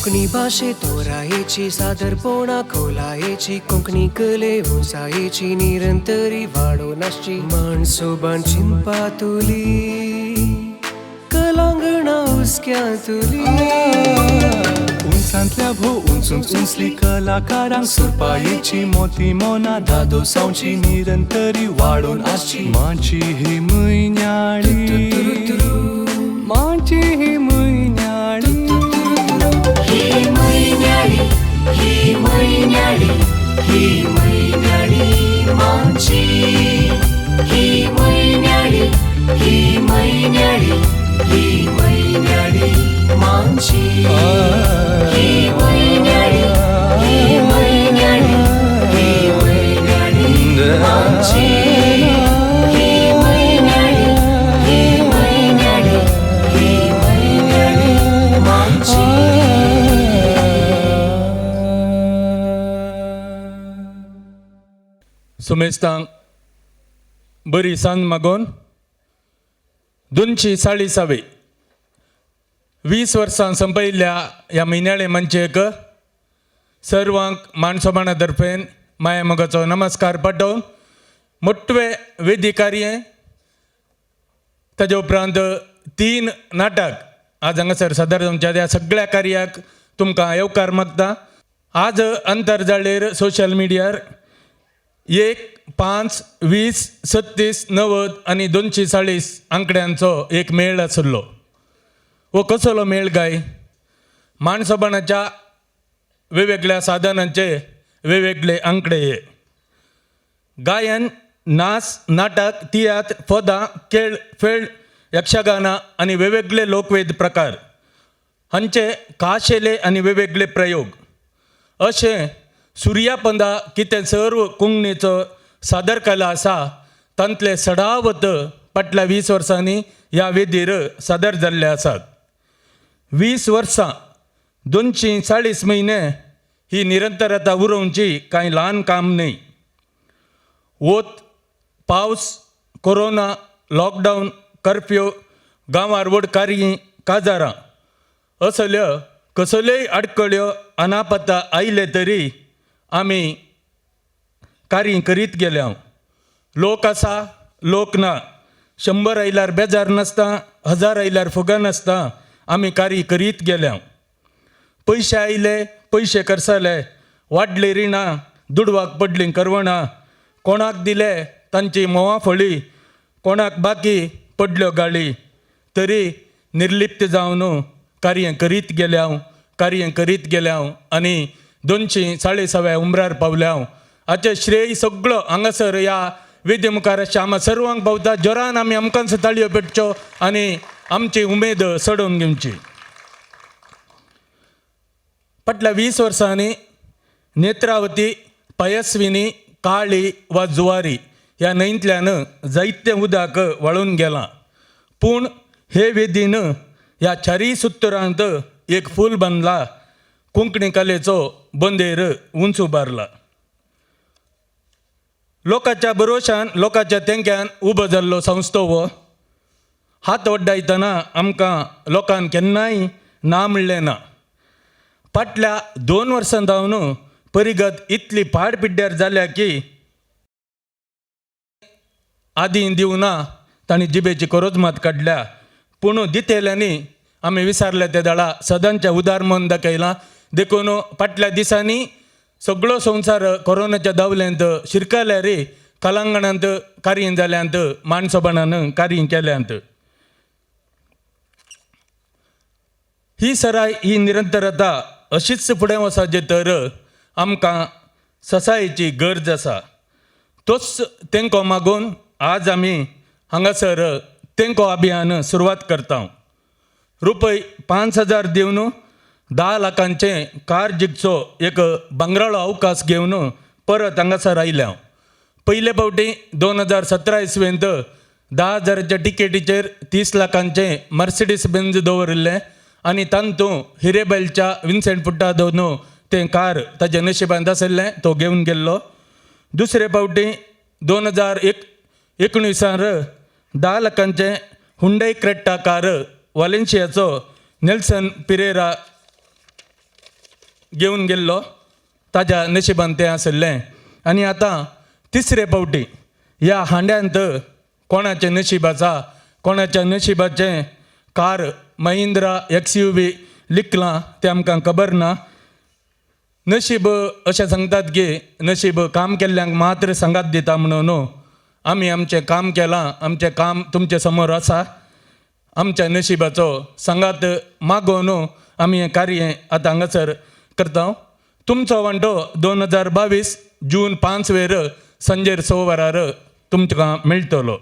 कोंकणी भाषे तोरायेची सादरपणा खोलायेची कोंकणी कले उंचायेची निरंतरी वाडोवनाची माणसोबान चिंपातुली कलांगणा हुस्क्यांतुली उंचांतल्या भोव उंचूंच उंचली कलाकारांक सुरपायेची मोती मोना दादो सावची निरंतरी वाडोवन आसची माची ही म्हयन्याळी माची ही म्हयन्याळी ही म्हयन्याळी ही म्हयन्याळी ही म्हयन्याळी माची ही म्हयन्याळी ही म्हयन्याळी ही म्हयन्याळी माची ही म्हयन्याळी ही म्हयन्याळी ही म्हयन्याळी माची ही म्हयन्याळी ही म्हयन्याळी ही म्हयन्याळी माची. सुमेस्तांक बरी सांज मागोवन 240 20 वर्सां संपयल्ल्या ह्या म्हयन्याळे मंचेक सर्वांक माणसोबाणा तर्फेन माया मोगाचो नमस्कार पाठोवन मोठवे वेदी कार्य ताजे उपरांत 3 नाटक आज हांगासर सादर जावच्या त्या सगळ्या कार्याक तुमकां येवकार मागता. आज अंतरजाळेर सोशल मिडियार 1, 5, 20, 36, 90 आनी 240 आंकड्यांचो एक मेळ आसलो. हो कसलो मेळ काय? माणसोबाणाच्या वेगवेगळ्या साधनांचे वेगवेगळे आंकडे हे गायन, नाच, नाटक, तियात्र, पदां, खेळ, फेळ, यक्षगाना आनी वेगवेगळे लोकवेद प्रकार हांचे खाशेले आनी वेगवेगळे प्रयोग अशें सुर्यापंदा कितें सर्व कोंकणीचो सादर कला आसा तांतले सडावत फाटल्या 20 वर्सांनी ह्या वेदीर सादर जाल्ले आसात. 20 वर्सां 240 म्हयने ही निरंतरता उरोवची कांय ल्हान काम न्हय. वोत, पावस, कोरोना, लॉकडावन, कर्फ्यू, गांवार व्हड कार्य काजारां असल्यो कसल्योय आडखळ्यो अनापता आयले तरी आमी कार्य करीत गेल्या. लोक आसा लोक ना, 100 आयल्यार बेजार नासता, 1000 आयल्यार फुगा नासता, आमी कार्य करीत गेल्या. पयशे आयले पयशे करसाले, वाडली रिणां, दुडवाक पडलीं करवणां, कोणाक दिले तांची मोवा फळी, कोणाक बाकी पडल्यो गाळी, तरी निर्लिप्त जावन कार्य करीत गेल्या कार्य करीत गेल्या आनी 240व्या उमरार पावल्या. हाचे श्रेय सगळो हांगासर ह्या वेदी मुखार आसा. आम्हा सर्वांक पावता. जोरान आमी आमकांच ताळयो पेटच्यो आनी आमची उमेद सडोवन घेवची. फाटल्या 20 वर्सांनी नेत्रावती, पयस्विनी, काळी वा जुवारी ह्या न्हंयतल्यान जायतें उदक व्हाळून गेलां. पूण हे वेदीन ह्या 4 सुत्तरांत एक फूल बांदला, कोंकणी कलेचो बंदेर उंच उबारला. लोकांच्या भरोशान लोकांच्या तेंक्यान उबो जाल्लो संस्थो हो. हात वड्डायतना आमकां लोकांन केन्नाय ना म्हणलें ना. फाटल्या 2 वर्सां जावन परिगत इतली पाड पिड्ड्यार जाल्या की आदीं दिवना तांणी जिबेची करोज मात काडल्या. पूण दितेल्यांनी आमी विसारले ते दाळा सदांच्या उदार मन दाखयलां. देखून फाटल्या दिसांनी सगळो संवसार कोरोनाच्या दावल्यांत शिरकल्यार कलांगणांत कार्य जाल्यांत माणसोबाणान कार्य केल्यांत. ही सराय ही निरंतरता अशीच फुडें वचाची तर आमकां ससायेची गरज आसा. तोच तेंको मागून आज आमी हांगासर तेंको अभियान सुरवात करता. रुपय 5000 दिवन 10 लाखांचे कार जिखचो एक बंगराळो अवकाश घेवन परत हांगासर आयल्या. पयले फावटी 2017 इसवेंत 10,000च्या टिकेटीचेर 30 लाखांचे मर्सिडीस बेंज दवरिल्ले आनी तांतूं हिरेबेलच्या विन्सेंट फुट्टादोन तें कार ताजे नशिबांत आशिल्लें, तो घेवन गेल्लो. दुसरे फावटी 2019 10 लाखांचे हुंडई क्रेट्टा कार वालेन्शियाचो नेल्सन पिरेरा घेऊन गेल्लो ताज्या नशिबान तें आसलें आनी आतां तिसरे फावटी ह्या हांड्यांत कोणाचें नशीब आसा कोणाच्या नशिबाचें कार महिंद्रा XUV लिखलां तें आमकां खबर ना. नशीब अशें सांगतात की नशीब काम केल्ल्यांक मात्र सांगात दिता म्हणून आमी आमचें काम केलां आमचें काम तुमचे समोर आसा. आमच्या नशिबाचो सांगात मागोवन आमी हें कार्य आतां हांगासर करता. तुमचो वांटो 2022 जून 5 वेर संजेर 6 वरार तुमकां मेळटलो.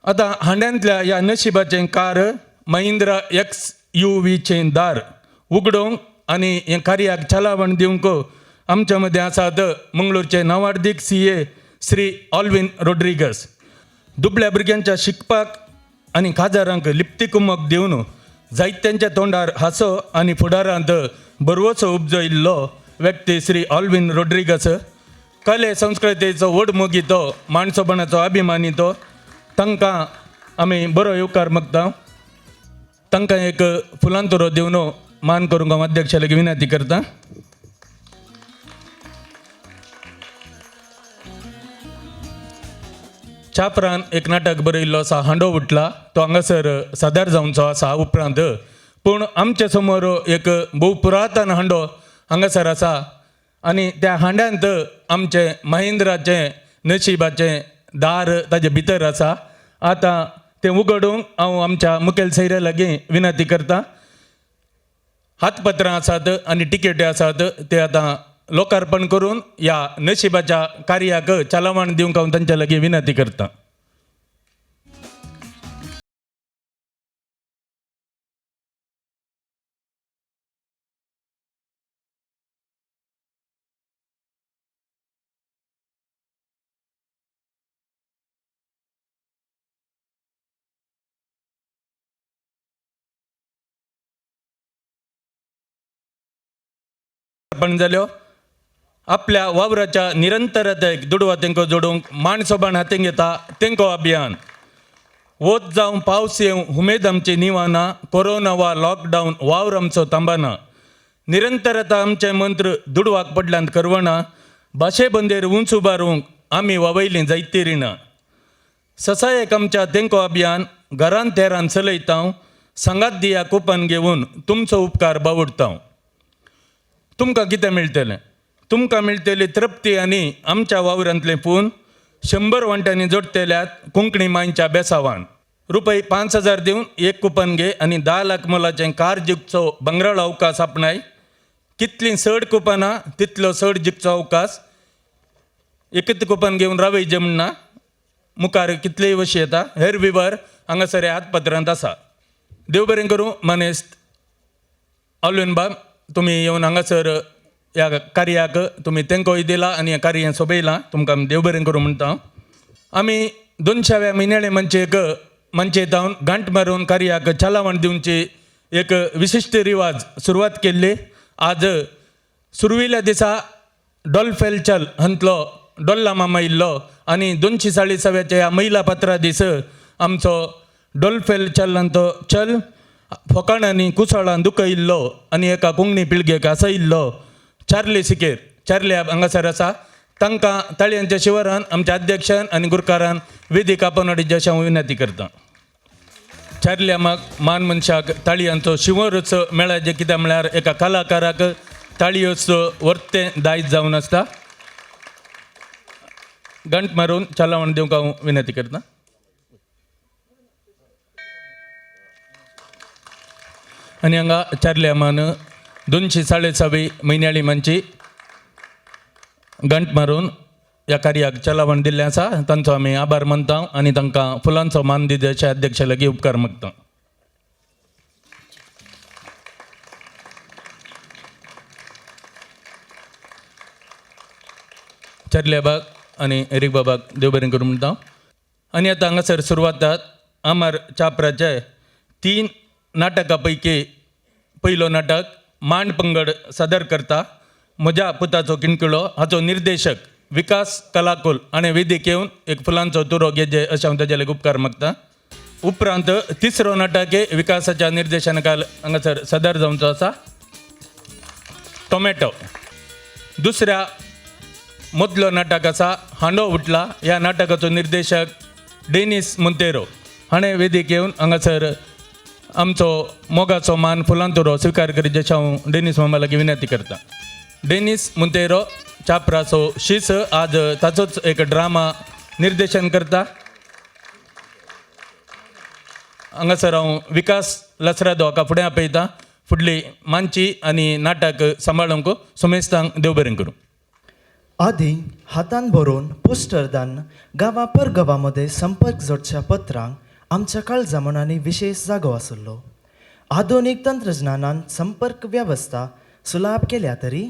आतां हांड्यांतल्या ह्या नशिबाचें कार महिंद्रा XUVचें दार उगडोवंक आनी हें कार्याक चलावण दिवंक आमच्या मदें आसात मंगळूरचे नांवार्दीक CA श्री ऑल्विन रोड्रिगस. दुबळ्या भुरग्यांच्या शिकपाक आनी काजारांक लिप्ती कुमक दिवन जायत्यांच्या तोंडार हांसो आनी फुडारांत बरवसो उपजयिल्लो व्यक्ती श्री ऑल्विन रोड्रिगस. कले संस्कृतेचो व्हड मोगी तो माणसोपणाचो अभिमानी तो. तांकां आमी बरो येवकार मागता. तांकां एक फुलांतोरो दिवन मान करूंक हांव अध्यक्षाक विनंती करता. चापरान एक नाटक बरयल्लो आसा हांडो उठला तो हांगासर सादर जावचो आसा उपरांत. पूण आमचे समोर एक भोव पुरातन हांडो हांगासर आसा आनी त्या हांड्यांत आमचे महिंद्राचें नशिबाचें दार ताजे भितर आसा. आतां तें उगडूंक हांव आमच्या मुखेल सैऱ्या लागीं विनंती करता. हातपत्रां आसात आनी टिकेटी आसात ते आतां लोकार्पण करून ह्या नशिबाच्या कार्याक चलावण दिवंक हांव तांच्या लागीं विनंती करता. पण जाल्यो आपल्या वावराच्या निरंतरतेक दुडवा तेंको जोडूंक माणसोबाण हातीन घेता तेंको अभियान. वोत जावं पावस येवं उमेद आमची निवाना कोरोना वा लॉकडावन वावर आमचो तांबाना. निरंतरता आमचें मंत्र दुडवाक पडल्यांत करवना. भाशे बंदेर उंच उबारूंक आमी वावयलीं जायतीं रिणां. ससायेक आमच्या तेंको अभियान घरान तेरान चलयता. सांगात दिया कुपन घेवन तुमचो उपकार बावुरता. तुमकां कितें मेळटलें? तुमकां मेळटली तृप्ती आनी आमच्या वावरांतलें पूण 100 वांट्यांनी जोडटल्यात कोंकणी मांयच्या बेसावान. रुपये 5000 दिवन एक कुपन घे आनी 10 लाख मोलाचें कार जिखचो बंगराळो अवकाश आपणाय. कितलीं चड कुपनां तितलो चड जिखचो अवकाश. एकच कुपन घेवन रावय जमना. मुखार कितलेय वशी येता. हेर विवर हांगासर हातपत्रांत आसा. देव बरें करूं. मनेस्त ऑल्विन बाब तुमी येवन हांगासर ह्या कार्याक तुमी तेंकोय दिला आनी हें कार्य सोबयलां. तुमकां देव बरें करूं म्हणटा. आमी 200व्या म्हयन्याळे मंचेतावन गांठ मारून कार्याक चलावण दिवची एक विशिश्ट रिवाज सुरवात केल्ली. आज सुरविल्ल्या दिसा डॉल्फेलचल हांतलो डॉल्ला मामा इल्लो आनी 240व्याच्या ह्या महिला पत्रा दीस आमचो डॉल्फेलचल हांचो चल फकाण आनी कुसळान दुखयिल्लो आनी एका कोंकणी पिळगेक आसयिल्लो चार्ली सिकेर चार्ली हांगासर आसा. तांकां ताळयांच्या शिवरान आमच्या अध्यक्षान आनी गुरकारान वेदिक आपोवनाची अशें हांव विनंती करतां. चार्ली आमाक मान मनशाक ताळयांचो शिवरूच मेळ्ळा कित्याक म्हळ्यार एका कलाकाराक ताळयोच वर्तें दायज जावन आसता. गंट मारून चलावण दिवंक हांव विनंती करतां. आनी हांगा चार्ली आमान 246वी म्हयन्याळी मंची गंट मारून ह्या कार्याक चलावण दिल्लें आसा. तांचो आमी आभार मानता आनी तांकां फुलांचो मान दिता अशें अध्यक्षा लागीं उपकार मागता. चार्ली बाबाक आनी एरिक बाबाक देव बरें करूं म्हणटा. आनी आतां हांगासर सुरवात जाता. अमर चापराचे 3 नाटकां पैकी पयलो नाटक मांड पंगड सादर करता. म्हज्या पुताचो किणकिळो हाचो निर्देशक विकास कलाकुल हाणें वेदिक येवन एक फुलांचो तुरो घेजे अशें हांव ताचे लागीं उपकार मागता. उपरांत तिसरो नाटक हे विकासाच्या निर्देशनाखाल हांगासर सदर जावचो आसा टोमॅटो. दुसऱ्या मदलो नाटक आसा हांडो उठला. ह्या नाटकाचो निर्देशक डेनिस मोंतेरो हाणें वेदीक येवन हांगासर आमचो मोगाचो मान फुलांतुरो स्विकार करीत जशें हांव डेनिस मामा लागीं विनंती करता. डेनिस मोंतेरो चाप्राचो शीस आज ताचोच एक ड्रामा निर्देशन करता. हांगासर हांव विकास लसरादो हाका फुडें आपयता. फुडली मांची आनी नाटक सांबाळूंक सुमेस्तांक देव बरें करूं. आधी हातान बरोवन पोस्टर दान गांवा परगांवांमध्ये संपर्क जोडच्या पत्रांक आमच्या काळजामणांनी विशेष जागो आसलो. आधुनीक तंत्रज्ञानान संपर्क वेवस्था सुलाभ केल्या तरी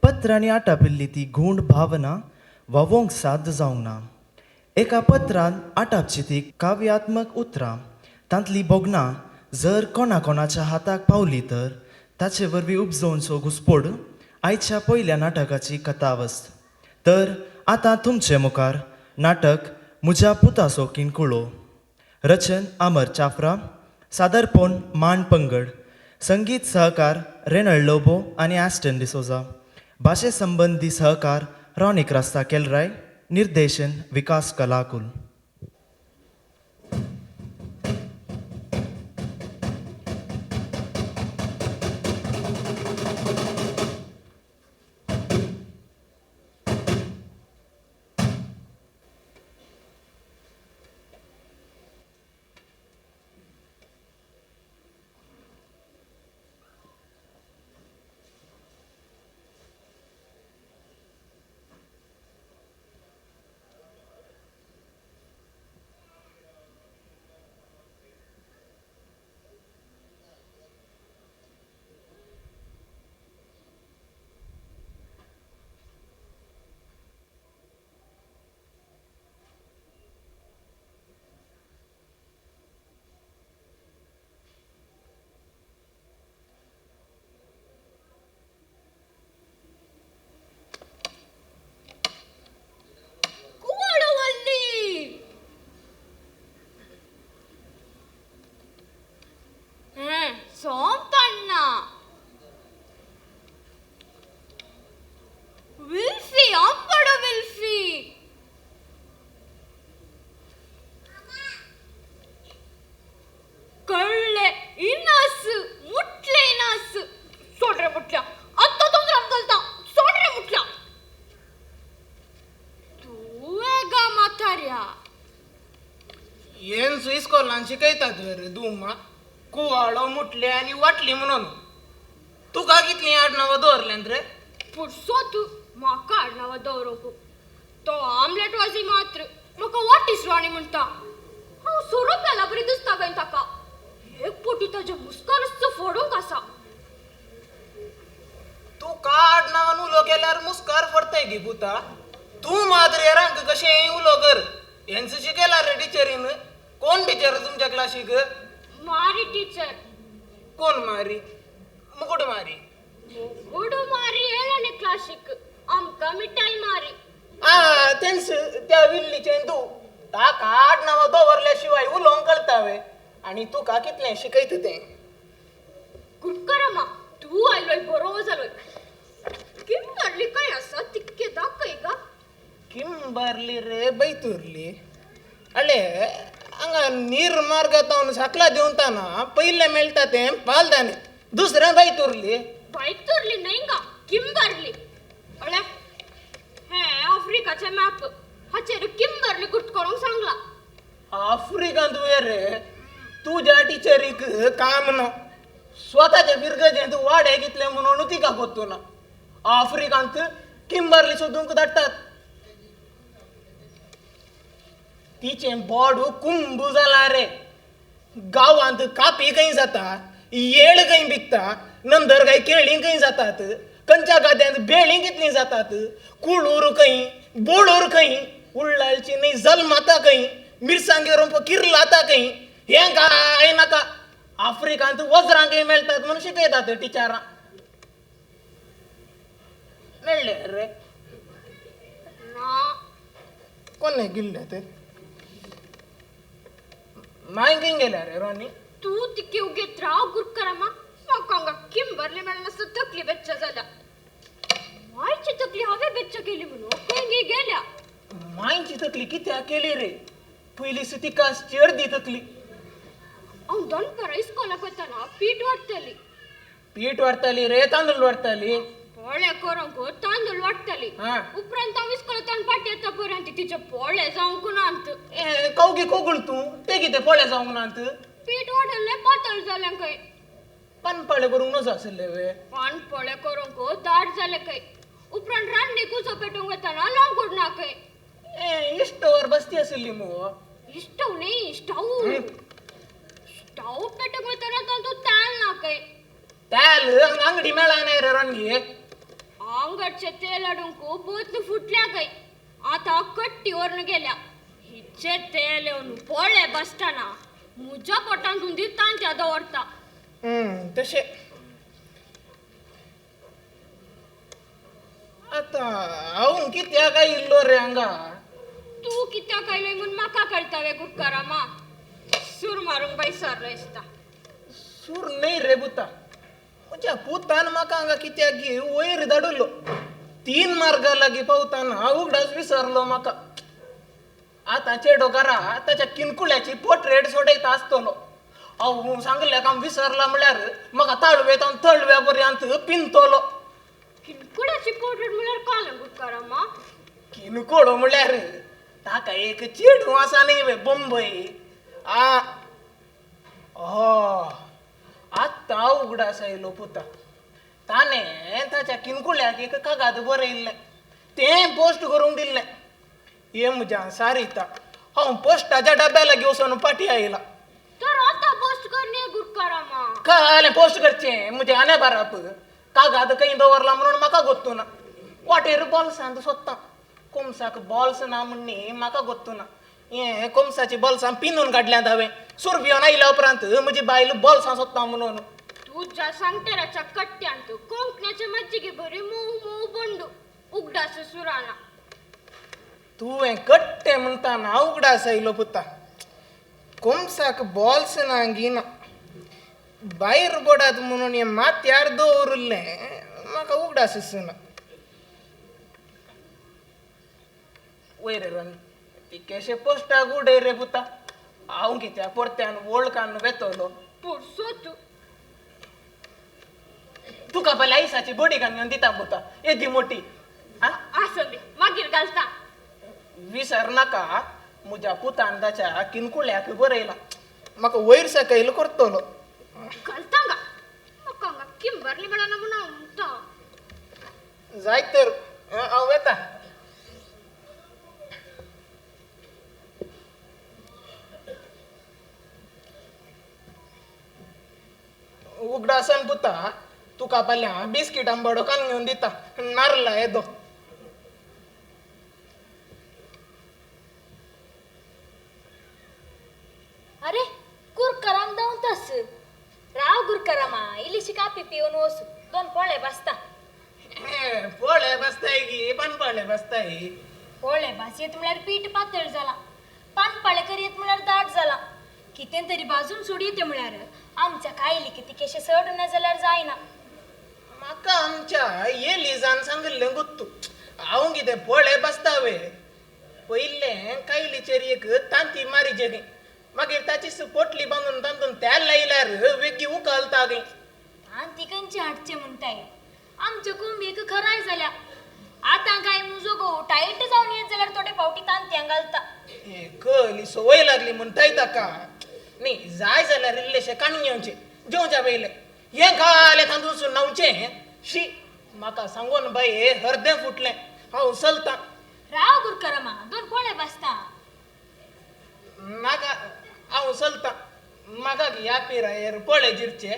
पत्रांनी आटापिल्ली ती गूढ भावना वावोंक साद जावंक ना. एका पत्रान आटापची ती काव्यात्मक उतरां तांतली बोगनां जर कोणाच्या हाताक पावली तर ताचे वरवीं उपजोवनचो घुसपोड आयच्या पयल्या नाटकाची कथावस्त. तर आतां तुमचे मुखार नाटक म्हज्या पुताचो किणकुळो. रचन अमर चाफ्रा. सादरपण मान पंगड. संगीत सहकार रेनल्ड लोबो आनी ॲस्टन डिसोजा. भाशे संबंधी सहकार रॉनिक रास्ता केलराय. निर्देशन विकास कलाकुल. ಸೋಂಪಣ್ಣ ವಿಲ್ಫಿ ಅಂಪಡ ವಿಲ್ಫಿ ಕಳ್ಳೆ ಇನಾಸು ಮುಟ್ಲೆ ಇನಾಸು ಸೋಡ್ರೆ ಮುಟ್ಲ ಅತ್ತ ತೊಂದ್ರೆ ಅಂಕಲ್ತಾ ಸೋಡ್ರೆ ಮುಟ್ಲ ತೂವೇಗ ಮಾತಾಡ್ಯಾ ಏನ್ ಸುಯಿಸ್ಕೊಲ್ಲ ಶಿಕೈतात रे धुमा कुवाळो मुटले आणि वाटली म्हणून तू का कितली आडनावं दवरल्यान रे पुरसो तू म्हाका आडनावं दवरपू तो आमलेट वाजी मात्र म्हाका वाटीस राणी म्हणटा हांव सोरोप घाला बरी दिसता काय ताका एक पोटी ताच्या मुस्काराचो फोडूंक आसा तू का आडनावान उलो केल्यार मुस्कार फडतय गी पुता तू माद्रेरांक कशें उलो कर हेंच शिकयला रे टिचरीन कोण टिचर तुमच्या क्लासीक मारी टीचर कोण मारी मुकुट मारी मुकुड मारी येळाने क्लासिक आमका मिठाई मारी तेंच त्या विल्लीचें तू ताका आडनावां दवरल्या शिवाय उलोवंक कळटावे आनी तुका कितलें शिकयत तें कुटकरमा तू आयलोय बरो जालोय किम मारली काय आसा तिक्के दाखय गा किंबरली रे बैतुरली अळे हांगा नीर मार्गातावन साकला देवताना पयले मेळटा तें पालदाने दुसरें बैतुरली बैतुरली न्हय गा किंबरली अळे हे आफ्रिकाचे मॅप हाचेर किंबरली गुट करूंक सांगला आफ्रिकांत रे तुज्या टिचरीक काम ना स्वताचे बिरगजेंत वाडे घेतले म्हणून तिका कोत्तू ना आफ्रिकांत किंबरली सोदूंक धाडटात तिचें बोड कुंबू जाला रे गांवांत कापी खंय जाता येळ खंय विकता नंदर काय केळीं खंय जातात खंयच्या गाद्यांत बेळीं कितलीं जातात कुळूर खंय बोळूर खंय उल्लालची न्ही जल्माता खंय मिरसांगे रोंप किरलाता खंय हें काय नाका आफ्रिकांत वज्रां खंय मेळटात म्हणून शिकयतात टिचरां मेळ्ळे रे ना कोणे गिल्ले ते माय खंय गेल्या रे रॉनी तू तिके उगेत राव गुरकारामा म्हाका हांगा किंबरले मेळना सो तकली बेच्च जाल्या मायची तकली हांवें बेच्च केली म्हणून खंय गेल्या मायची तकली कित्याक केली रे पयली तिका अर्दी तकली हांव दनपारां इस्कोलाक वताना पीठ वाडटली पीठ वाडटाली रे तांदूळ वाडटाली पोळे करूंक तांदूळ वाडटली हा. उपरांत हांव इस्कोलांतल्यान फाटी येता पर्यंत तिचे पोळे जावंक नांत कवगी कोगळ तूं ते कितें पळय जावंक नात पीठ वाडले पातळ जालें खंय पानपाळे करूंक नजो आसले वे पान पोळे करूंक दाट जाले खंय उपरांत रान्नीक उजो पेटोवंक वताना लांकूड ना खंय इश्टवर बसती आसली मुगो इस्टव न्ही स्टव स्टव पेटोवंक वताना तातूंत तेल ना खंय तेल अंगडी मेळा नाही रे रॉनी आंगडचे तेल हाडूंक बोतल फुटल्या खंय आतां कट्टी व्हरून गेल्या हिचे तेल येवन पोळे बसताना म्हज्या पोटांत हुंदीर तांत्या दवरता तशें आतां हांव कित्याक इल्लो रे हांगा तू कित्याक आयलोय म्हूण म्हाका कळटा वे गुरकारामा सूर मारूंक बैसरलो दिसता सूर न्हय रे बुता म्हज्या पुतान म्हाका हांगा कित्याक गी वयर धाडलो 3 मार्गा लागीं पावतना उगडास विसरलो म्हाका आतां चेडो घरा ताच्या किनकुल्याची पोर्ट्रेट सोडयता आसतलो हांव सांगलें काम विसरला म्हळ्यार म्हाका ताळवेतावन तळव्या पर्यंत पिंतलो किनकुड्याची पोर्ट्रेट म्हळ्यार काल गुरकारामा किनकोडो म्हळ्यार ताका एक चेडू आसा न्ही वे बंबई आत्ता उगडास आयलो पुता ताणें ताच्या किनकुल्याक एक कागाद बरयल्लें तें पोस्ट करूंक दिल्लें हे म्हज्या सारिता हांव पोस्टाच्या डब्या लागीं वचून फाटी आयला तर आतां पोस्ट करणे गुरकारामा कालें पोस्ट करचें म्हजें आने बाराप कागाद खंय दवरला म्हणून म्हाका गोत्तू ना वाटेर बॉल्सांत सोदता कोमसाक बॉल्स ना म्हणनी म्हाका गोत्तू ना हे कोमसाची बॉल्सां पिनून काडल्यांत हांवें सुरभियोन आयल्या उपरांत म्हजी बायल बॉल्सां सोदता म्हणून तुझ्या सांगटेराच्या कट्ट्यांत कोंकण्याचे मज्जिगे बरे मोव मोव बंडू उगडास सुराना तुवें कट्टे म्हणटाना उगडास आयलो पुता कोमसाक बॉल्स ना गिना भायर पडात म्हणून हे माथ्यार दवरलें म्हाका उगडास दिसना वयर रन ती केशे पोस्टाक उडय रे पुता हांव कित्याक परत्यान वळखान वेतलो पुरसो तू तुका पयलीं आयसाची बडी घालून दिता पुता येदी मोठी आसूं दे मागीर घालता विसर नाका म्हज्या पुतान ताच्या किनकुल्याक बरयला म्हाका वयर सकयल करतलो घालता गा म्हाका हांगा किंबरली मेळना म्हूण हांव म्हणटा जाय तर हांव येता उगडासन पुता तुका पयल्या बिस्कीट आंबडो कान घेवन दिता नारला येदो ಅರೆ ಗುರ್ಕರಾಮ್ ದೌಂತಸ್ ರಾವ್ ಗುರ್ಕರಾಮ ಇಲ್ಲಿ ಕಾಪಿ ಪಿಯೋನು ಓಸು दोन पोळे बसता पोळे बसताय गी पानपाळे बसताय पोळे भास येत म्हळ्यार पीठ पातळ जाला पानपाळे करीत म्हळ्यार दाट जाला कितें तरी भाजून सोडी येते म्हळ्यार आमच्या कायली किती केशे सड ना जाल्यार जायना म्हाका आमच्या येलीजान सांगल्लें गुत्तू हांव कितें पोळे बसतावे पयलें कायलीचेर एक तांती मारीचे गे मागीर ताची पोटली बांदून तांतून तेल लायल्यार वेगी उखलता गे आनी ती खंयची हाडचे म्हणटाय आमच्या कुंभीक खराय जाल्या आतां काय मुजो गो टायट जावन येत जाल्यार थोडे फावटी तांत्यांक घालता हे कली सवय लागली म्हणटाय ताका न्ही जाय जाल्यार इल्लेशे काणून येवचे जेवच्या पयले हे घाले तांदूळ सुन नावचें शी म्हाका सांगून बाये हरदें फुटलें हांव चलतां राव गुरकरामा दोन पोळे बसता नाका हांव चलतां म्हाका ह्या पिरायेर पोळे जिरचे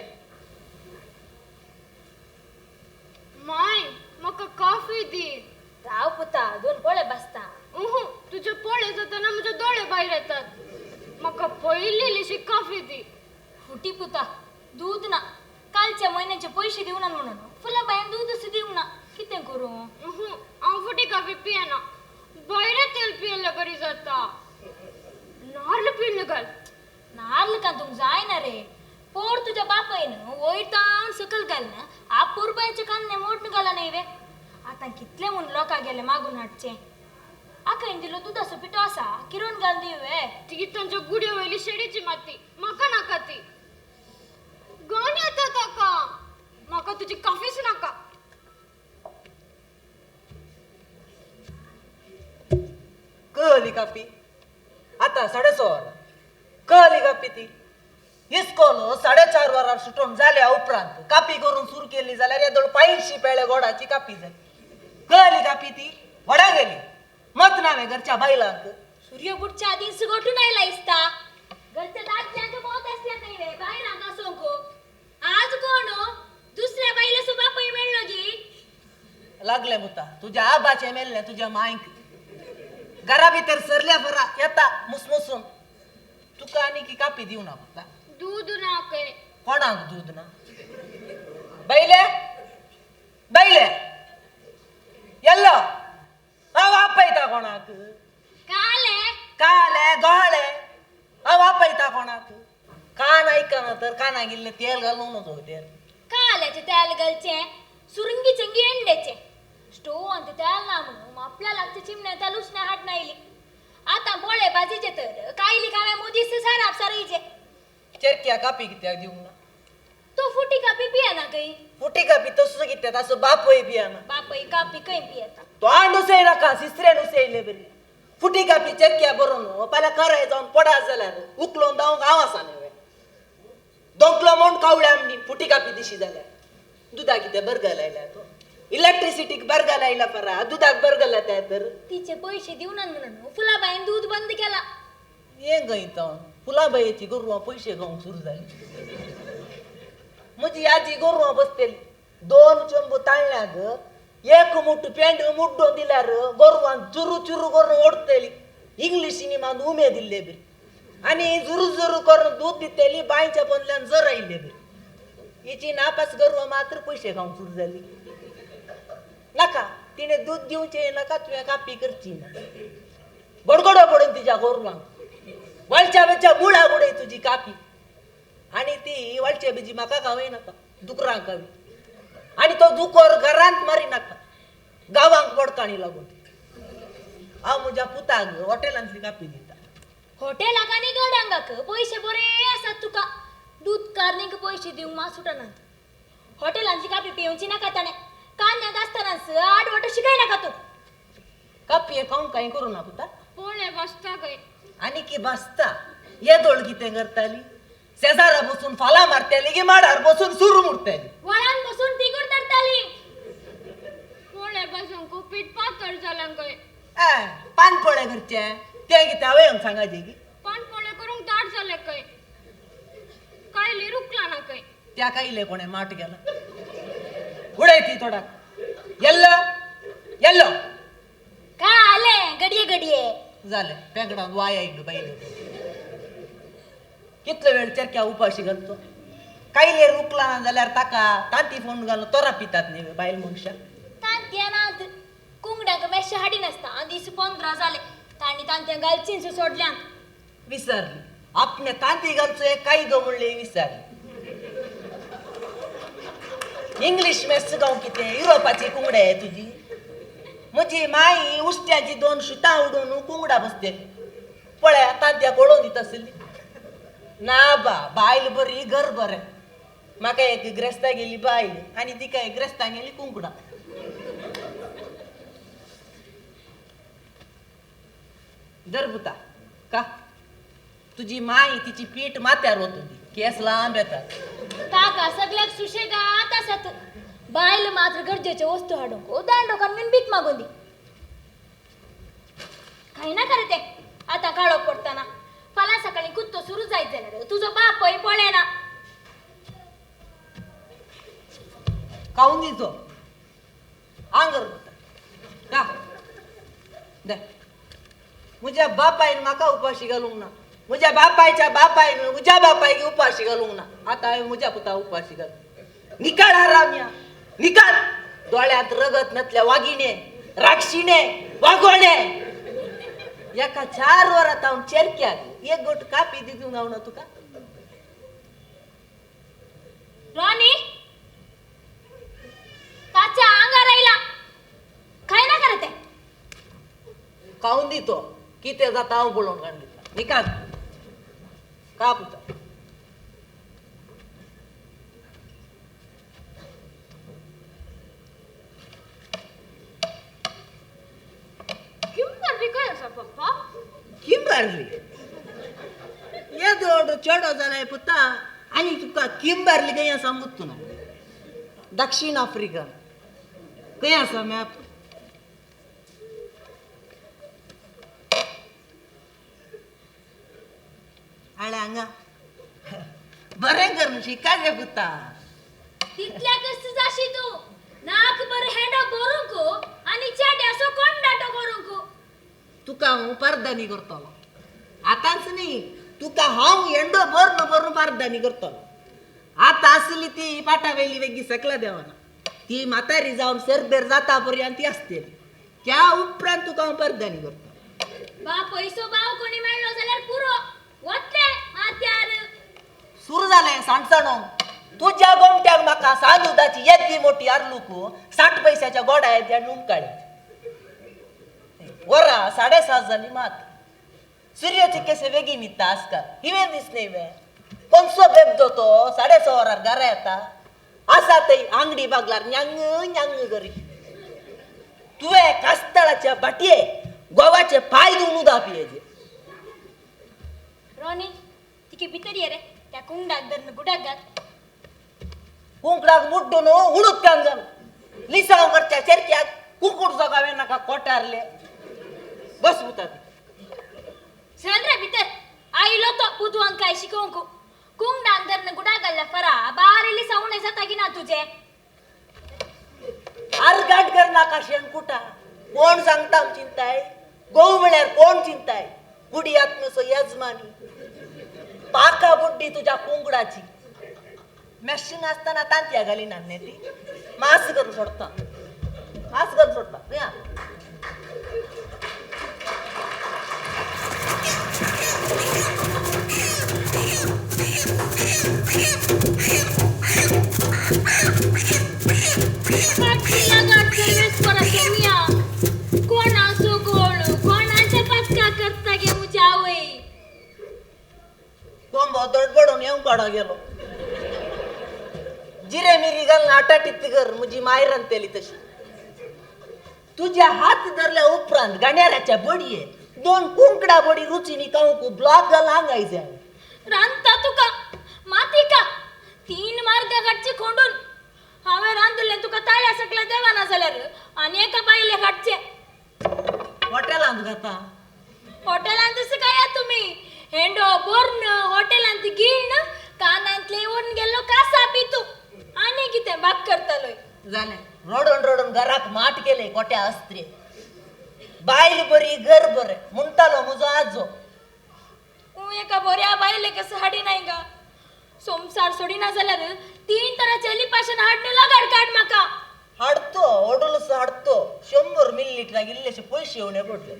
माय म्हाका कॉफी दी राव पुता दोन पोळे बसता तुझे पोळे जाताना म्हजे दोळे भायर येतात म्हाका पयलीशी कॉफी दी फुटी पुता दूध ना कालच्या म्हयन्याचे पयशे दिवना म्हणून फुला बायन दूधच दिवना कितें करूं हांव फुटी कॉफी पियेना भायर तेल पियेल्यार बरी जाता नाल्ल पिल्ल घाल लागलं का तुम जाय ना रे पोर तुझ्या बापायनं वैतान सकल घाल ना आप रुपयाचे कांदे मोठ घाला नाही वे आता कितले म्हणून लोका गेले मागून हाटचे आकाईन दिलो दुधाचं पिठो असा किरण घाल दिवे ती त्यांच्या गुडी वयली शेडीची माती माका नाका ती गण येता ताका माका तुझी काफीच नाका कळली कापी आता 16:30 कळली कापी ती इस्कोलो 4:30 वरार सुटून झाल्या उपरांत कापी करून सुरू केली जाल्यार येदोळ 500 पेळ्या गोडाची कापी जाली कळली कापी ती वडा गेली मत नावे घरच्या बायलांक सूर्य बुटच्या आधी सुगोटून आयला इसता घरच्या दादल्याचं बहुत असल्या काही रे बाहेर नाका सोंको आज कोण हो? दुसऱ्या बाईला सुबा पै मिळलो जी लागले मुता तुझ्या आबाचे मेलने तुझ्या मायक घरा भितर सरल्या फरा येता मुसमुसून तुका आणि की कापी देऊ ना मुता दूध नाका कोणाक दूध ना बैले बैले येल्लो वापयता कोणाक काले काले गोळे वापयता कोणाक कान ऐकना तर काना गेले तेल घालूनच होते काल्याचे त्याल गलचे सुरंगी चंगी अंड्याचे स्टोव आणि त्याल ना म्हणून आपल्या लागते चिमण्या त्या लुसण्या हाट नाहीली आता बोळे बाजीचे तर कायली काव्या मोदीस सारा सारायचे चरक्या कापी कित्याक देऊ ना तो फुटी कापी पिया ना काही फुटी कापी तसं कित्यात असं बापय बियाना बापई कापी काही पियता तो आंडूसय नका सिसऱ्यान उसेले बरी फुटी कापी चरक्या बरोवन पहिला कराय जाऊन पडा जाल्यार उकलोन जावंक आवासा नव्हे दोंकलो म्हूण कावळ्या आमनी फुटी कापी दिशी जाल्यार दुधा कितें बरगा लायला तो इलेक्ट्रिसिटीक बरगा लायला परा दुधाक बरगा लाता तर तिचे पैसे देऊन म्हणून फुलाबाईन दूध बंद केला ये गईत फुलाबाईची गोरवां पयशे घेवंक सुरू जाली म्हजी आजी गोरवां बसतेली 2 चंबू ताळल्या ग एक मुठ पेंड मुड्डो दिल्यार गोरवां चुरू चुरू करून ओडतली इंग्लिशीनी मान उमे दिल्ले बी आणि जुरू जुरू करून दूध दितेली बायच्या बदल्यान जर आयिल्ले बी हिची नापास गोरवां मात्र पयशे घेवंक सुरू जाली नाका तिने दूध दिवचे नाका तुवें कापी करची ना बडगडो पडून तिच्या गोरवांक वळच्या बेच्या मुळा बुडय तुझी कापी आणि ती वळच्या बेजी म्हाका खावय नाका दुकरांक खावी आणि तो दुकोर घरांत मारी नाका गावांक पडकाणी लागून हांव म्हज्या पुताक हॉटेलांतली कापी दिता हॉटेलाक आनी गडांगाक पैसे बरे आसात तुका दूध कारनीक पैसे दिवंक मा सुटनात हॉटेलांची कापी पिवची नाका ताणे कान्याक आसतनाच आडवट शिकाय नाका तू कापी खावंक कांय करू ना पुता पोळे बसता काय आणि की बसता ये दोळ कितें करताली शेजारा बसून फाला मारताली की माडार बसून सुरू मुडताली वळान बसून तिगूर तरताली पोळे बसून खूप पीठ पातळ जालां काय पानपोळे घरचे ते कितें हांवें सांगायचे की पण पोळे करूंक दाट जाले काय कायली रुकला ना काय त्या कायले कोणे माट गेला उडय ती थोडा येल्लो येल्लो का आले गडिये गडिये झाले पेंगडान वाया इकडं बाईले कितलो वेळ चरक्या उपाशी घालतो कायले रुकला ना जाल्यार ताका तांती फोन घालून तोरा पितात न्ही बायल मनशां तांत्यानात कुंगड्याक मेश्शे हाडी नासता आनी दीस 15 जाले तांणी तांत्या घालचींच सोडल्यान विसरली आपणे तांती घालचो एक काही गो म्हणले विसरली इंग्लिश मेस गांव कितें युरोपाची कुंगडे आहे तुजी म्हजी माई उश्ट्याची 2 शुतां उडून कुंगडा बसते पळय तांत्या कोळोवन दित आसली ना बायल बरी घर बरें म्हाका एक ग्रेस्ता गेली बायल आनी तिका एक ग्रेस्ता गेली कुंकडा दरबुता का तुझी माई तिची पीठ माथ्यार होती केस लांब येतात काका सगळ्याक सुशेगात आसात बायल मात्र गरजेच्या वस्तू हाडूंक दांडोकान बीन भीक मागून दी काही ना करे ते आता काळोख पडताना फाल्यां सकाळी कुत्तो सुरू जायत जाल्यार तुजो बापय पळेना खाऊन दिसो आंगर का दे म्हज्या बापायन म्हाका उपाशी घालूंक ना म्हज्या बापायच्या बापायन म्हज्या बापायक उपाशी घालूंक ना आतां हांवें म्हज्या पुता उपाशी घालूं निकाळ राम्या निकाळ दोळ्यांत रगत नसल्या वागिणे राक्षिणे वागोणे एका 4 वरात हांव चेरक्याक एक गोट कापी दिवंक हांव ना तुका रॉनी ताच्या अंगार आईला काय ना करते खाऊन दितो किती जाता हांव बोलून काढली निकाल का पुता किंमत काय असा पप्पा किंबारली येदोड चेडो जालाय पुता आणि तुका किंबारली काही सांगत तू ना दक्षिण आफ्रिका काही असा मॅप आळे हांगा बरें कर म्हणशी काय पुता तितल्या कस जाशी तू नाक बर हेडो करूंको आणि चाड्या सो कोण डाटो करूंको तुका हांव पारदानी करतलो आतांच न्ही तुका हांव एंडो भरून पारदानी करतलो आता असली ती पाटावेली वेगी सकला देवाना ती म्हातारी जावन सरबेर जाता पर्यंत ती असतेली त्या उपरांत तुका हांव पारदानी करतलो बा पैसो बाव कोणी मेळलो जाल्यार पुरो वतले माथ्यार सुरू जालें सांडसणो तुज्या गोमट्याक म्हाका सादुदाची येदी मोठी आरलूक 60 पैशाच्या गोडा येद्या नुमकाळी वरा 7:30 जाली मात सूर्याचे केसे वेगी न्हिदता आसका हिवे दिसले वे कोणसो बेबदो तो 6:30 वरार घरा येता आसा थंय आंगडी बागलार न्यांग न्यांग करी तुवे कास्ताळाच्या बाटये गोवाचे पाय धुवून उदा पियेजे रॉनी तिके भितर ये रे त्या कुंडाक धरण गुडाक घाल कुंकडाक मुड्डून उडूक कांगल लिसांवरच्या चेरक्याक कुंकुड जगावे नाका कोटारले बस उतात चल रे भितर आईलो तो बुधवांक काय शिकोंक कुंडाक धरण गुडाक घालला फरा बारेली सावणे जाता की ना तुझे आरगाट कर नाका शेणकुटा कोण सांगता चिंताय गोव म्हळ्यार कोण चिंताय बुडी आत्मसो यजमानी पाका बुड्डी तुझ्या कुंकडाची मॅशीन असताना तांत्या घाली नान्ने ती मास करून सोडता या काठीला गाठ सर्वेस पराशे मिया कोणासो गोळ कोणाच्या पचका करता गे मुझ्या वई कोंब दडबडून येऊन काढा गेलो जिरे मिरी घालून आटाटीत कर मुजी मायरन तेली तशी तुझ्या हात धरल्या उपरांत गाण्याऱ्याच्या बडये 2 कुंकडा बडी रुचीनी काऊक ब्लॉक घाल हांगायचे रांता तुका माती का 3 मार्ग गाठचे खोंडून हावे रांदले तुका ताळ्या सकला देवाना जाल्यार आणि एका बाईले गाठचे हॉटेलांत घाता हॉटेलांत तसं काय आहे तुम्ही हेंडो बोर्न हॉटेलांत गिण कानांतले येऊन गेलो कासा पितू आणि किते बाग करतलोय झाले रडून घरात माट केले कोट्या अस्त्रे बायल बरी घर बरे म्हणतालो मुजो आजो तू एका बऱ्या बाईले कसं हाडी नाही का संसार सोडिना जाल्यार 3 तराच्या लिपाशन हाडणं लगाड काढ माका हाडतो ओडलस हाडतो 100 मिलीलिटर गिल्लेशे पैसे येऊन पडले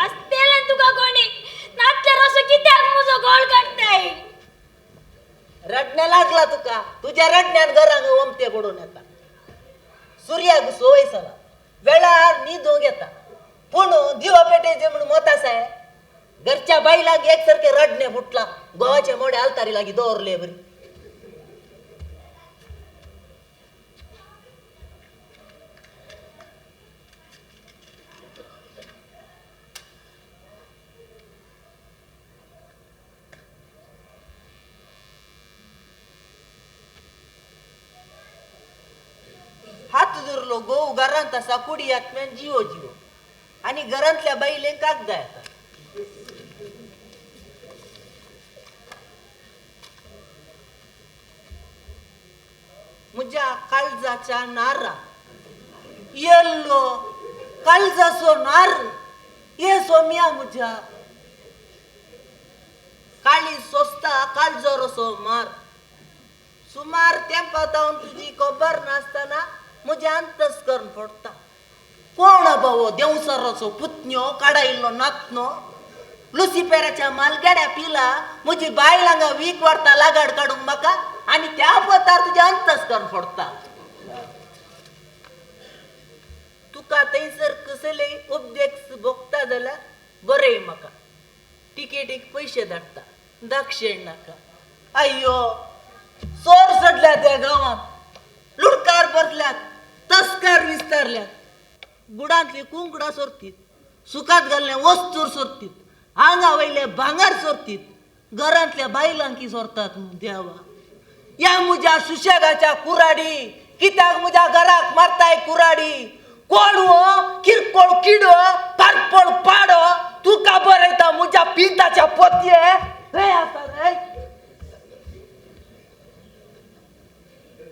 असतेला तुका कोणी नाटल्या रस कित्याक मुजो गोळ काढताय रडण्या लागला तुका तुझ्या रडण्यान घरांग ओमते पडून येता सूर्याक सोय सला वेळार न्हिदो घेता पूण दिवा पेटेचे म्हणून मत आसाय घरच्या बाईलाक एकसारखे रडणे फुटला गोवाचे मोडे आलतारी लागी दवरले बरी हात धरलो गोव घरांत आसा कुडी आत्म्यान जिओ आणि घरांतल्या बाईले कागदा येता म्हज्या काळजाच्या नारा येल्लो काळजाचो नार ये सोम्या म्हज्या काळी सोसता काळजोरसो मार सुमार तेंपा जावन तुजी खबर नासतना म्हजे अंतस करून पडटा कोण बावो देवसराचो पुतण्यो काडायल्लो नातनो लुसिफेराच्या मालगाड्या पिला म्हजी बायलांगा वीक वार्ता लागाड काडूंक म्हाका आणि त्या पतार तुझे अंतस्कर फोडता तुका थंयसर कसले उपदेश भोगता जाल्यार बरें म्हाका तिकेटीक पयशे धाडटा दाक्षिण नाका अय्यो चोर चडल्या त्या गांवांत लुडकार बसल्यात तस्कार विस्तारल्यात बुडांतली कुंकडां सोरतीत सुकात घालले वस्तूर सोरतीत आंगा वयले भांगार सोरतीत घरांतल्या बायलांकी सोरतात देवा या म्हज्या सुशेगाच्या कुराडी कित्याक म्हज्या घराक मारताय कुराडी कोण हो किरकोळ किडो पारपळ पाडो तुका बरयता म्हज्या पिंताच्या पोतये रे आसा रे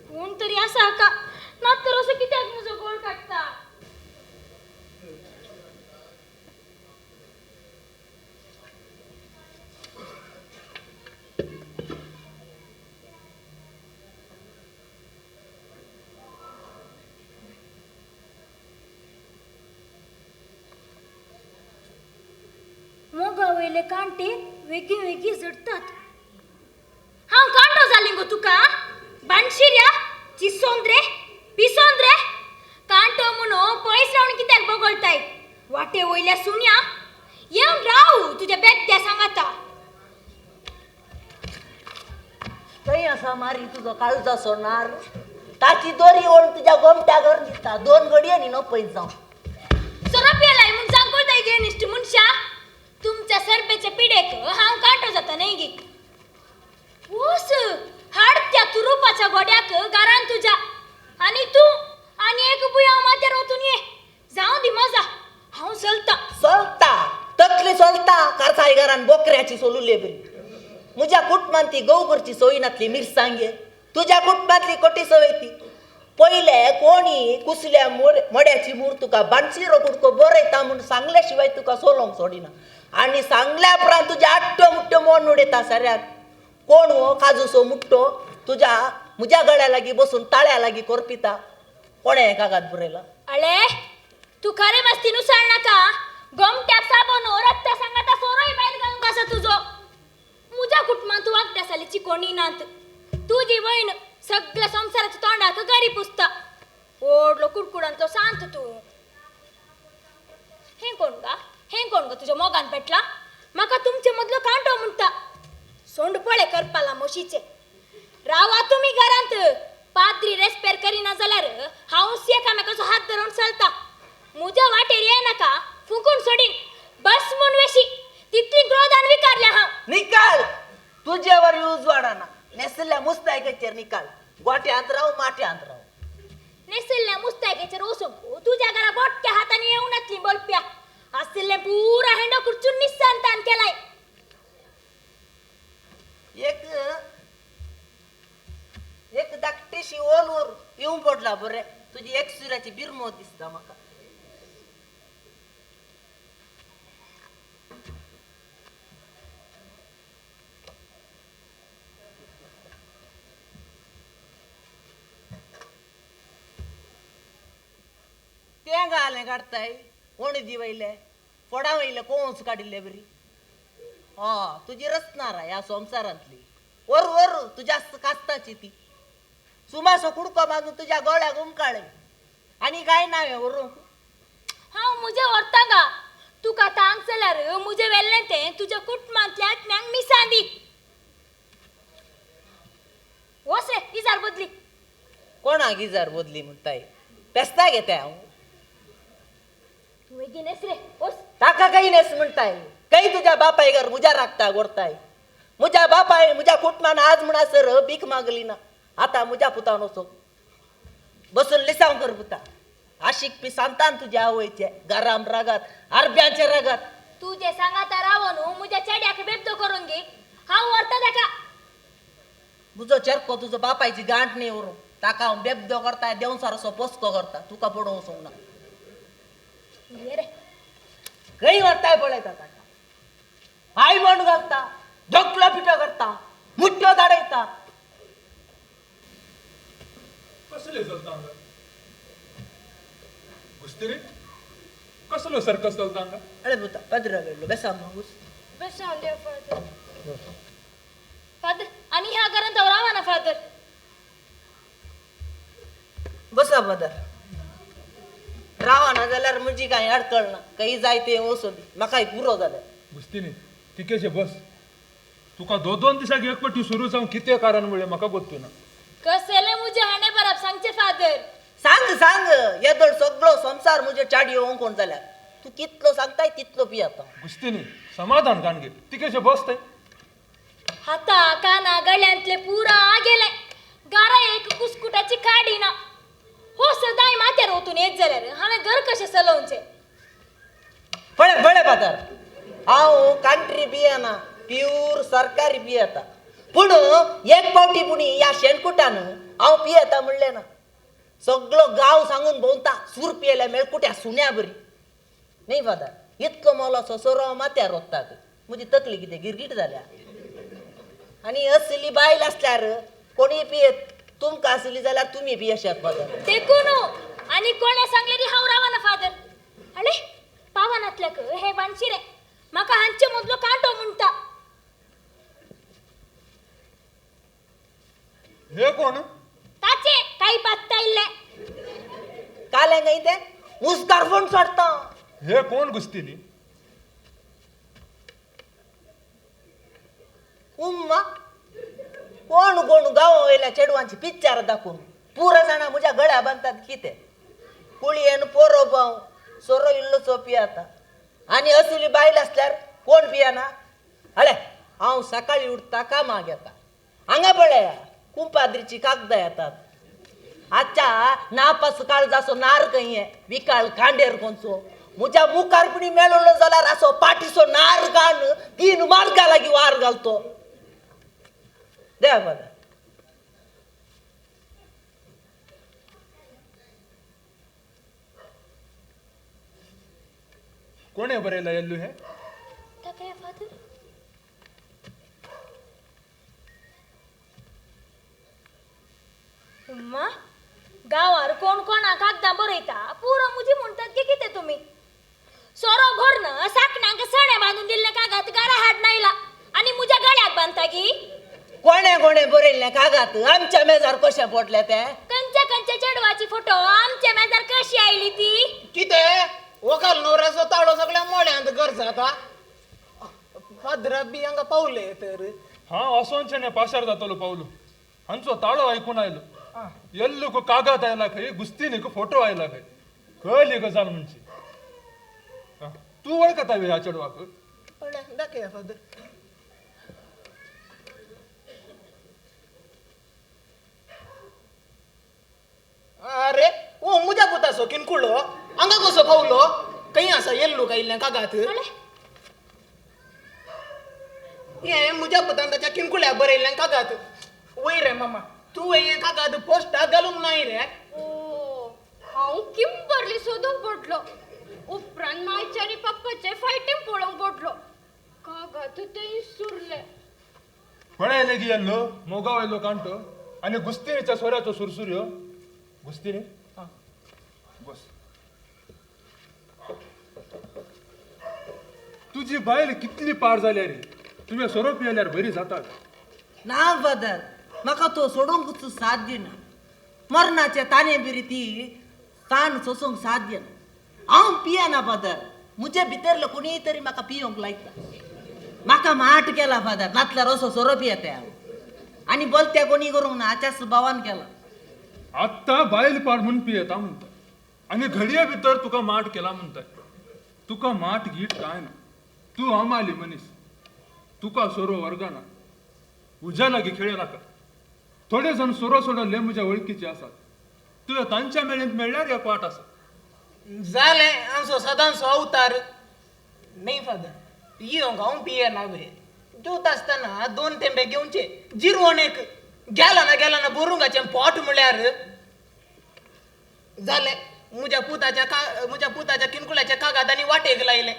कोण तरी असा का नातर असं कित्याक म्हजो गोळ काडटा मोगा वयले कांटे वेगळी वेगळी झडतात हांव कांटो जालें गो तुका बाणशिऱ्या चिसोंद्रे पिसोंद्रे कांटो म्हणून पयस रावन कित्याक बगळटाय वाटे वयल्या सुन्या येवन राव तुज्या बेत्या सांगाता थंय आसा मारी तुजो काळजा सोनार ताची दोरी ओळून तुज्या गोमट्या घर दिसता 2 घडयांनी नो पयस जावं सोरा पेलाय म्हूण सांगताय गे निश्ट मनशा तुमच्या सरपेच्या पिडेक हांव कांटो जाता न्ही गे ओस हाड त्या तुरुपाच्या गोड्याक घरान तुझ्या आणि तू आणि एक बुया माथ्यार वचून ये जाऊ दी मजा हांव चलता सोलता तकली सोलता कारसाई घरान बोकऱ्याची सोलुले बरी म्हज्या कुटुंबांत ती गवगरची सोयीनातली मिरसांगे तुझ्या कुटुंबांतली कोटी सवयती पयले कोणी कुसल्या मड्याची मूर तुका बाणशिरो कुडको बरयता म्हूण सांगल्या शिवाय तुका सोलोंक सोडिना आनी सांगल्या उपरांत तुज्या आट्ट्यो मुट्ट्यो मोन उडयता साऱ्याक कोण हो काजूसो मुट्टो तुज्या म्हज्या गळ्या लागीं बसून ताळ्या लागीं करपिता कोणे हे कागाद बरयला अळे तू खरे मस्ती नुसार नाका गोमट्याक साबण रक्त सांगाता सोरोय बायल घालूंक आसा तुजो म्हज्या कुटुंबांत तू वागता सालीची कोणी नात तुजी वयन सगळ्या संसाराच्या तोंडाक गरी पुसता ओडलो कुडकुडांतलो सांत तू हे कोण ग तुझ्या मोगान पेटला म्हाका तुमचे मदलो कांटो म्हणटा सोंड पळे करपाला म्हशीचे रावा तुम्ही घरांत पाद्री रेस्पेर करिना जाल्यार हांव एकामेकाचो हात धरून चलता म्हज्या वाटेर ये नाका फुकून सोडीन बस म्हूण वेशी तितली क्रोधान विकारल्या हांव निकाल तुझ्यावर यूज वाढाना नेसल्या मुस्तायकेचेर निकाल गोट्यांत राव माट्यांत राव नेसल्या मुस्तायकेचेर वसूंक तुझ्या घरा बोटक्या हाताने येवनातली बोलप्या आसले पुरा हेंडो कुरचून निस्सांतान केलाय एक धाकटीशी ओलवर येऊन पडला बरे तुझी एक सुराची बिरमो दिसता म्हाका तें घालें काडताय ओणदी वयले फोडा वयले कोंस काडिल्ले बरी तुजी रचणार ह्या संवसारांतली वर तुज्या कास्ताची ती सुमासो कुडको बांदून तुज्या गळ्याक उमकाळे आनी काय नावे व्हरूंक हांव म्हजें व्हरता गा तुका तांग जाल्यार म्हजें वेल्लें तें तुज्या कुटुंबांतल्या आत्म्यांक मिसां दी वस रे इजार बदली कोणाक इजार बदली म्हणटाय पेस्ता घेताय हांव तू बेगीनच रे वस ताका काही नेस म्हणटाय काही तुझ्या बापाय घर म्हज्या राखता गोरताय म्हज्या बापाय म्हज्या कुटुंबान आज म्हणसर भीक मागली ना आता म्हज्या पुतान वचो बसून लिसांव कर पुता आशिक पी सांतान तुझ्या आवयचे गराम रागात आरब्यांच्या रागात तू जे सांगाता राव न्हू म्हज्या चेड्याक बेब्दो करून घे हांव व्हरता ताका तुजो चेरको तुजो बापायची गांठ न्ही व्हरून ताका हांव बेब्दो करता देवसारसो पोसको करता तुका पडोवं वचोंक ना ये रे खंय व्हरताय पळयता ताका हाय म्हण घालता ढोकलो पिठो करता मुठ्ठ्यो धाडयता कसले चलता घुसतरी कसलो सर्कस चलता अरे पुता पदरा वेळलो बेसा मागूस बेसांव दे फादर फादर आणि ह्या घरांत रावा ना फादर. बसा पदर रावा ना जाल्यार म्हजी कांय अडकळ ना काही जाय ते वसोली म्हाकाय पुरो जाल्यार घुस्तीनी तिकेशे बस तुका दोन दिसाक एकपट्टी सुरू जावन कितें कारण मुळे म्हाका गोत्तू ना कसले मुझे हाणे बराब सांगचे फादर. सांग सांग येदोळ सगळो संसार म्हजे चाडी येवंक कोण जाल्यार तू कितलो सांगताय तितलो पियता. घुस्तीनी समाधान काणगे तिकेशे बस ते हाता काना गळ्यांतले पुरा गेले गारा एक कुसकुटाची काडी ना. हो सदाय माथ्यार ओतून येत जाल्यार हांवें घर कशें चलोवचे. पळे पळे पातर हांव कांट्री पियेना प्यूर सरकारी पियेता पूण एक पावटी पुणी ह्या शेणकुटान हांव पियेता म्हणलें ना. सगळो गांव सांगून भोंवता सूर पियेल्या मेळकुट्या सुण्या बरी न्ही फादर इतलो मोलाचो सोरो माथ्यार ओत्ता म्हजी तकली कितें गिरगीट जाल्या. आनी असली बायल आसल्यार कोणी पियेत तुमकां आसली जाल्यार तुमी पियशात फादर. देखून आणि कोणे सांगलेली हांव रावाना फादर. अरे पावानातल्याक हे बाणशिरे म्हाका हांचे मदलो कांटो म्हणटा. हे कोण ताचे काही पत्ता इल्ले. काले गाय ते उस्कार फोन सोडता. हे कोण घुस्तीनी उम्मा कोण कोण गांव वयल्या चेडवांची पिक्चर दाखोवन पुरो जाणा म्हज्या गळ्या बांदतात कितें कुळयेन पोरो पाव सोरो इल्लोसो पियेता आनी असली बायल आसल्यार कोण पियेना. हळे हांव सकाळी उठता कामाक येता हांगा पळया कुंपाद्रीची कागदां येतात. आजच्या नापास काळजाचो नार खंय विकाळ कांडेर कोणचो म्हज्या मुखारपणी मेळलो जाल्यार असो पाठीचो नार काण 3 मार्गा लागीं वार घालतो. द्या बघा कोणे बरयला येल्लू हे काय फादर. उम्मा गावार कोण कोणा कागदां बरयता पुरो मुजी म्हणटात की कितें तुमी. सोरो घोरन साकणांक सणे बांदून दिल्ले कागात गारा हाड नायला आनी मुज्या गळ्याक बांदता की. कोणे कोणे बरयल्ले कागात आमच्या मेजार कशें पडले ते. कंच्या कंच्या चेडवाची फोटो आमच्या मेजार कशी आयली ती. कितें वकाल नवऱ्याचो ताळो सगळ्या मोळ्यांत गरज आता फादराक बी हांगा पावले तर हा असोंचेने पाशार जातलो पावलो हांचो ताळो आयकून आयलो एल्लूक कागद आयला खंय घुस्तीनीक फोटो आयला खंय कळली गजाल म्हणची. तू वळखता ह्या चेडवाक दाखया फादर. अरे ओ मुजा पुतासो किनकुळो हांगा कसो पावलो खंय आसा येल्लो काय इल्लें कागात. हे मुजा पुतान ताच्या किनकुळ्या बरयल्लें कागात. वय रे मामा तू हे कागाद पोस्टाक घालूंक नाय रे. ओ हांव किंबरली सोदूंक पडलो. उपरांत मायचे आनी पप्पाचे फायटींग पळोवंक पडलो. कागात ते सुरले. पळयले गी येल्लो मोगाव येल्लो कांटो आनी घुस्तीनीच्या सोऱ्याचो सुरसुऱ्यो घुस्तीनी बस. तुझी बायल कितली पार जाल्या रे तुवें सोरो पियेल्यार बरी जाता. ना फादर म्हाका तो सोडूंकच साध्य ना. मरणाचे ताने बिरी ती ताण सोसूंक साध्य ना. हांव पियेना फादर म्हजे भितरलो कोणी तरी म्हाका पियोंक लायता. म्हाका माट केला फादर नातल्यार असो सोरो पियेता हांव आनी बोलत्या कोणी करूंक ना आच्याच भावान केला. आत्ता बायल पाड म्हूण पियेता म्हणटा आनी घडये भितर तुका माट केला म्हणटाय. तुका माट गीट काय ना. तू आमाली मनीस तुका सोरो वर्गाना उज्या लागीं खेळे नाका. थोडे जण सोरो सोडले म्हज्या वळखीचे आसात. तुवें तांच्या मेळींत मेळ्ळ्यार एक वाट आसा. जालें आमचो सदांचो अवतार न्ही फादर येवंक हांव पियेना बे. जेवता आसतना 2 थेंबे घेवचे जिरवण एक गेला ना बोरुंगाचें पोट म्हळ्यार जालें. म्हज्या पुताच्या किनकुल्याच्या कागादांनी वाटेक लायले.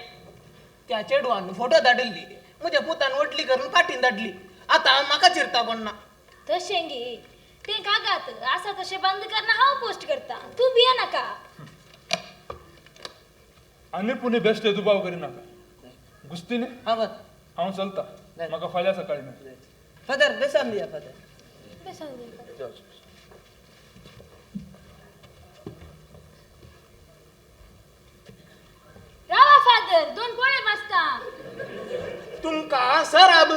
त्या चेडवान फोटो धाडली म्हज्या पुतान वटली करून फाटीन धाडली. आतां म्हाका चिरता पडना. तशें गे ते कागात आसा तशें बंद करना हांव पोस्ट करता तू भिये नाका. आनी पुणे बेश्टे दुबाव करिनाका. घुस्तीनी हांव हांव चलता म्हाका फाल्यां सकाळीं मेळ. फादर बेसान दिया फादर. बेसन दे. रावा फादर 2 पोळे बसता. तुमका सराब